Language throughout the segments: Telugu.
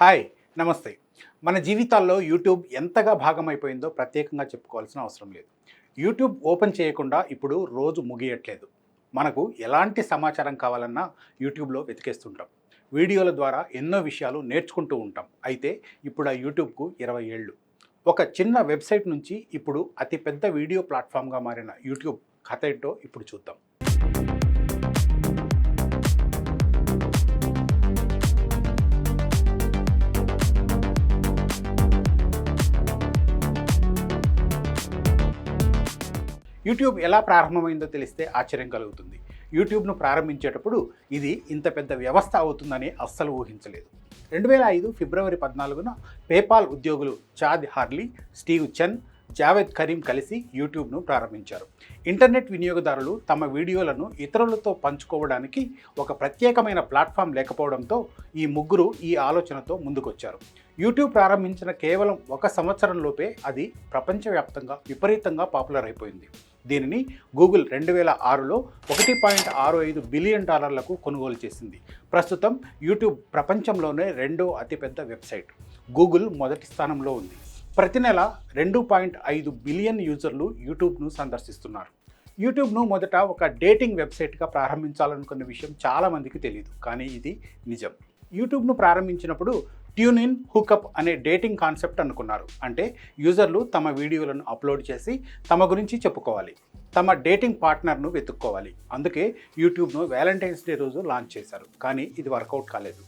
హాయ్ నమస్తే. మన జీవితాల్లో యూట్యూబ్ ఎంతగా భాగమైపోయిందో ప్రత్యేకంగా చెప్పుకోవాల్సిన అవసరం లేదు. యూట్యూబ్ ఓపెన్ చేయకుండా ఇప్పుడు రోజు ముగియట్లేదు. మనకు ఎలాంటి సమాచారం కావాలన్నా యూట్యూబ్లో వెతికేస్తుంటాం. వీడియోల ద్వారా ఎన్నో విషయాలు నేర్చుకుంటూ ఉంటాం. అయితే ఇప్పుడు ఆ యూట్యూబ్కు 20 ఏళ్ళు. ఒక చిన్న వెబ్సైట్ నుంచి ఇప్పుడు అతిపెద్ద వీడియో ప్లాట్ఫామ్గా మారిన యూట్యూబ్ కథ ఏంటో ఇప్పుడు చూద్దాం. యూట్యూబ్ ఎలా ప్రారంభమైందో తెలిస్తే ఆశ్చర్యం కలుగుతుంది. యూట్యూబ్ను ప్రారంభించేటప్పుడు ఇది ఇంత పెద్ద వ్యవస్థ అవుతుందని అస్సలు ఊహించలేదు. 2005 ఫిబ్రవరి 14న పేపాల్ ఉద్యోగులు చాద్ హార్లీ, స్టీవ్ చెన్, జావేద్ కరీం కలిసి యూట్యూబ్ను ప్రారంభించారు. ఇంటర్నెట్ వినియోగదారులు తమ వీడియోలను ఇతరులతో పంచుకోవడానికి ఒక ప్రత్యేకమైన ప్లాట్ఫామ్ లేకపోవడంతో ఈ ముగ్గురు ఈ ఆలోచనతో ముందుకొచ్చారు. యూట్యూబ్ ప్రారంభించిన కేవలం 1 సంవత్సరంలోపే అది ప్రపంచవ్యాప్తంగా విపరీతంగా పాపులర్ అయిపోయింది. దీనిని గూగుల్ 2006లో $1.65 బిలియన్ కొనుగోలు చేసింది. ప్రస్తుతం యూట్యూబ్ ప్రపంచంలోనే 2వ అతిపెద్ద వెబ్సైట్. గూగుల్ మొదటి స్థానంలో ఉంది. ప్రతి నెల 2.5 బిలియన్ యూజర్లు యూట్యూబ్ను సందర్శిస్తున్నారు. యూట్యూబ్ను మొదట ఒక డేటింగ్ వెబ్సైట్గా ప్రారంభించాలనుకున్న విషయం చాలామందికి తెలియదు, కానీ ఇది నిజం. యూట్యూబ్ను ప్రారంభించినప్పుడు ట్యూన్ ఇన్ హుకప్ అనే డేటింగ్ కాన్సెప్ట్ అనుకున్నారు. అంటే యూజర్లు తమ వీడియోలను అప్లోడ్ చేసి తమ గురించి చెప్పుకోవాలి, తమ డేటింగ్ పార్ట్నర్ను వెతుక్కోవాలి. అందుకే యూట్యూబ్ను వ్యాలంటైన్స్ డే రోజు లాంచ్ చేశారు. కానీ ఇది వర్కౌట్ కాలేదు.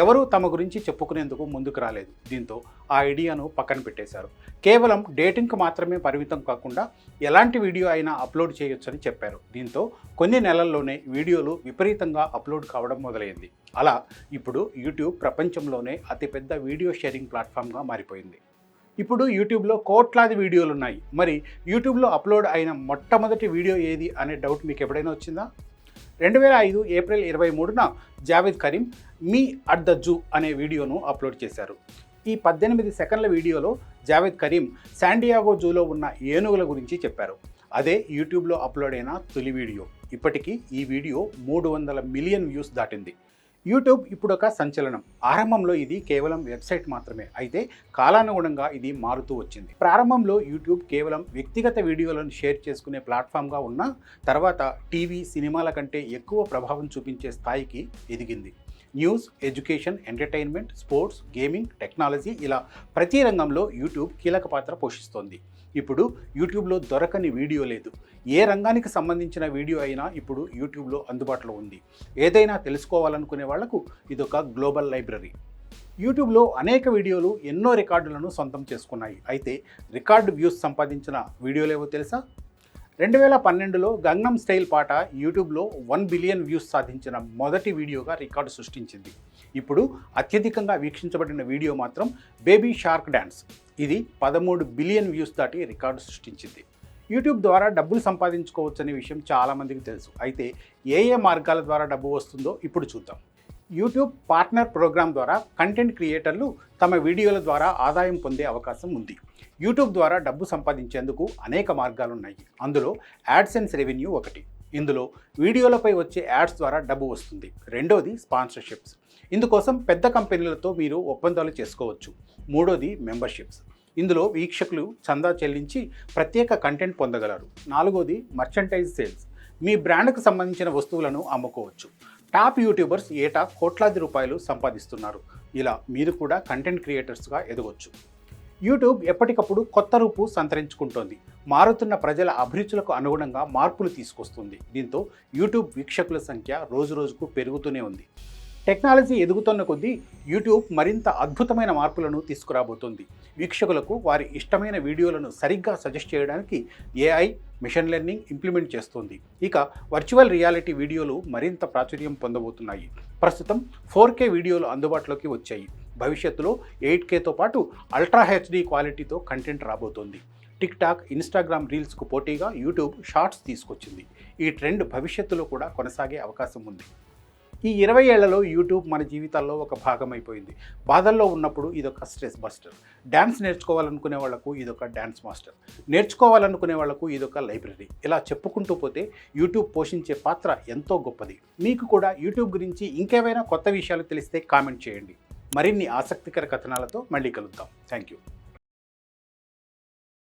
ఎవరూ తమ గురించి చెప్పుకునేందుకు ముందుకు రాలేదు. దీంతో ఆ ఐడియాను పక్కన పెట్టేశారు. కేవలం డేటింగ్కి మాత్రమే పరిమితం కాకుండా ఎలాంటి వీడియో అయినా అప్లోడ్ చేయొచ్చని చెప్పారు. దీంతో కొన్ని నెలల్లోనే వీడియోలు విపరీతంగా అప్లోడ్ కావడం మొదలైంది. అలా ఇప్పుడు యూట్యూబ్ ప్రపంచంలోనే అతిపెద్ద వీడియో షేరింగ్ ప్లాట్ఫామ్గా మారిపోయింది. ఇప్పుడు యూట్యూబ్లో కోట్లాది వీడియోలు ఉన్నాయి. మరి యూట్యూబ్లో అప్లోడ్ అయిన మొట్టమొదటి వీడియో ఏది అనే డౌట్ మీకు ఎప్పుడైనా వచ్చిందా? 2005 ఏప్రిల్ 23న Javed Karim me at the zoo అనే వీడియోను అప్లోడ్ చేశారు. ఈ 18 సెకండ్ల వీడియోలో జావేద్ కరీం శాండియాగో జూలో ఉన్న ఏనుగుల గురించి చెప్పారు. అదే యూట్యూబ్లో అప్లోడ్ అయిన తొలి వీడియో. ఇప్పటికీ ఈ వీడియో 300 మిలియన్ వ్యూస్ దాటింది. యూట్యూబ్ ఇప్పుడు ఒక సంచలనం. ఆరంభంలో ఇది కేవలం వెబ్సైట్ మాత్రమే. అయితే కాలానుగుణంగా ఇది మారుతూ వచ్చింది. ప్రారంభంలో యూట్యూబ్ కేవలం వ్యక్తిగత వీడియోలను షేర్ చేసుకునే ప్లాట్ఫామ్గా ఉన్న తర్వాత టీవీ, సినిమాల కంటే ఎక్కువ ప్రభావం చూపించే స్థాయికి ఎదిగింది. News, education, entertainment, sports, gaming, technology ఇలా ప్రతి రంగంలో యూట్యూబ్ కీలక పాత్ర పోషిస్తోంది. ఇప్పుడు యూట్యూబ్లో దొరకని వీడియో లేదు. ఏ రంగానికి సంబంధించిన వీడియో అయినా ఇప్పుడు యూట్యూబ్లో అందుబాటులో ఉంది. ఏదైనా తెలుసుకోవాలనుకునే వాళ్లకు ఇదొక గ్లోబల్ లైబ్రరీ. యూట్యూబ్లో అనేక వీడియోలు ఎన్నో రికార్డులను సొంతం చేసుకున్నాయి. అయితే రికార్డు వ్యూస్ సంపాదించిన వీడియోలేవో తెలుసా? 2012లో గంగనం స్టైల్ పాట యూట్యూబ్లో 1 బిలియన్ వ్యూస్ సాధించిన మొదటి వీడియోగా రికార్డు సృష్టించింది. ఇప్పుడు అత్యధికంగా వీక్షించబడిన వీడియో మాత్రం బేబీ షార్క్ డ్యాన్స్. ఇది 13 బిలియన్ వ్యూస్ దాటి రికార్డు సృష్టించింది. యూట్యూబ్ ద్వారా డబ్బులు సంపాదించుకోవచ్చనే విషయం చాలామందికి తెలుసు. అయితే ఏ మార్గాల ద్వారా డబ్బు వస్తుందో ఇప్పుడు చూద్దాం. యూట్యూబ్ పార్ట్నర్ ప్రోగ్రామ్ ద్వారా కంటెంట్ క్రియేటర్లు తమ వీడియోల ద్వారా ఆదాయం పొందే అవకాశం ఉంది. యూట్యూబ్ ద్వారా డబ్బు సంపాదించేందుకు అనేక మార్గాలున్నాయి. అందులో యాడ్సెన్స్ రెవెన్యూ ఒకటి. ఇందులో వీడియోలపై వచ్చే యాడ్స్ ద్వారా డబ్బు వస్తుంది. రెండోది స్పాన్సర్షిప్స్. ఇందుకోసం పెద్ద కంపెనీలతో మీరు ఒప్పందాలు చేసుకోవచ్చు. మూడోది మెంబర్షిప్స్. ఇందులో వీక్షకులు చందా చెల్లించి ప్రత్యేక కంటెంట్ పొందగలరు. నాలుగోది మర్చెంటైజ్ సేల్స్. మీ బ్రాండ్కు సంబంధించిన వస్తువులను అమ్ముకోవచ్చు. టాప్ యూట్యూబర్స్ ఏటా కోట్లాది రూపాయలు సంపాదిస్తున్నారు. ఇలా మీరు కూడా కంటెంట్ క్రియేటర్స్గా ఎదగొచ్చు. యూట్యూబ్ ఎప్పటికప్పుడు కొత్త రూపు సంతరించుకుంటోంది. మారుతున్న ప్రజల అభిరుచులకు అనుగుణంగా మార్పులు తీసుకొస్తుంది. దీంతో యూట్యూబ్ వీక్షకుల సంఖ్య రోజురోజుకు పెరుగుతూనే ఉంది. టెక్నాలజీ ఎదుగుతున్న కొద్దీ యూట్యూబ్ మరింత అద్భుతమైన మార్పులను తీసుకురాబోతోంది. వీక్షకులకు వారి ఇష్టమైన వీడియోలను సరిగ్గా సజెస్ట్ చేయడానికి AI, మిషన్ లెర్నింగ్ ఇంప్లిమెంట్ చేస్తోంది. ఇక వర్చువల్ రియాలిటీ వీడియోలు మరింత ప్రాచుర్యం పొందబోతున్నాయి. ప్రస్తుతం 4K వీడియోలు అందుబాటులోకి వచ్చాయి. భవిష్యత్తులో 8Kతో పాటు అల్ట్రా HD క్వాలిటీతో కంటెంట్ రాబోతోంది. టిక్టాక్, ఇన్స్టాగ్రామ్ రీల్స్కు పోటీగా యూట్యూబ్ షార్ట్స్ తీసుకొచ్చింది. ఈ ట్రెండ్ భవిష్యత్తులో కూడా కొనసాగే అవకాశం ఉంది. ఈ 20 ఏళ్లలో యూట్యూబ్ మన జీవితాల్లో ఒక భాగం అయిపోయింది. బాధల్లో ఉన్నప్పుడు ఇదొక స్ట్రెస్ బస్టర్. డ్యాన్స్ నేర్చుకోవాలనుకునే వాళ్లకు ఇదొక డ్యాన్స్ మాస్టర్. నేర్చుకోవాలనుకునే వాళ్లకు ఇదొక లైబ్రరీ. ఇలా చెప్పుకుంటూ పోతే యూట్యూబ్ పోషించే పాత్ర ఎంతో గొప్పది. మీకు కూడా యూట్యూబ్ గురించి ఇంకేమైనా కొత్త విషయాలు తెలిస్తే కామెంట్ చేయండి. మరిన్ని ఆసక్తికర కథనాలతో మళ్ళీ కలుద్దాం. Thank you.